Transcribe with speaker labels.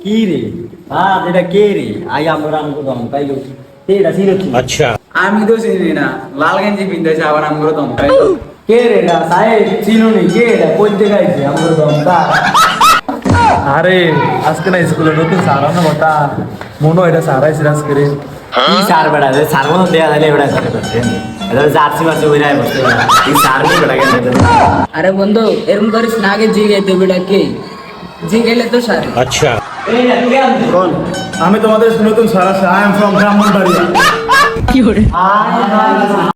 Speaker 1: কি রে এটা কে রে আই আমরা আমগো দম পাইলো এটা ছিল কি?
Speaker 2: আচ্ছা
Speaker 3: আমি তো চিনি না, লাল গেঞ্জি পিন্ধাইছে আবার আমগুলো দম পাই।
Speaker 1: কে রে না সাহেব চিনুনি কে এটা কই দেখাইছে আমগো দম তা?
Speaker 4: আরে আজকে না স্কুলে নতুন স্যার আনা কথা মনো এটা স্যার আইছে আজকে রে।
Speaker 1: কি স্যার বেড়া রে স্যার মতো দেয়া দিলে বেড়া করে করতেন এটা জার্সি মারছে ওইরাই বসতে এই স্যার নি বেড়া কেন?
Speaker 3: আরে বন্ধু এরকম করিস না, আগে জি গাইতে বেটা কে জি গেলে তো সারে।
Speaker 2: আচ্ছা
Speaker 1: এই না তুই আনতে কোন
Speaker 4: আমি তোমাদের নতুন স্যার আছে, আই এম ফ্রম ব্রাহ্মণবাড়িয়া।
Speaker 1: আয়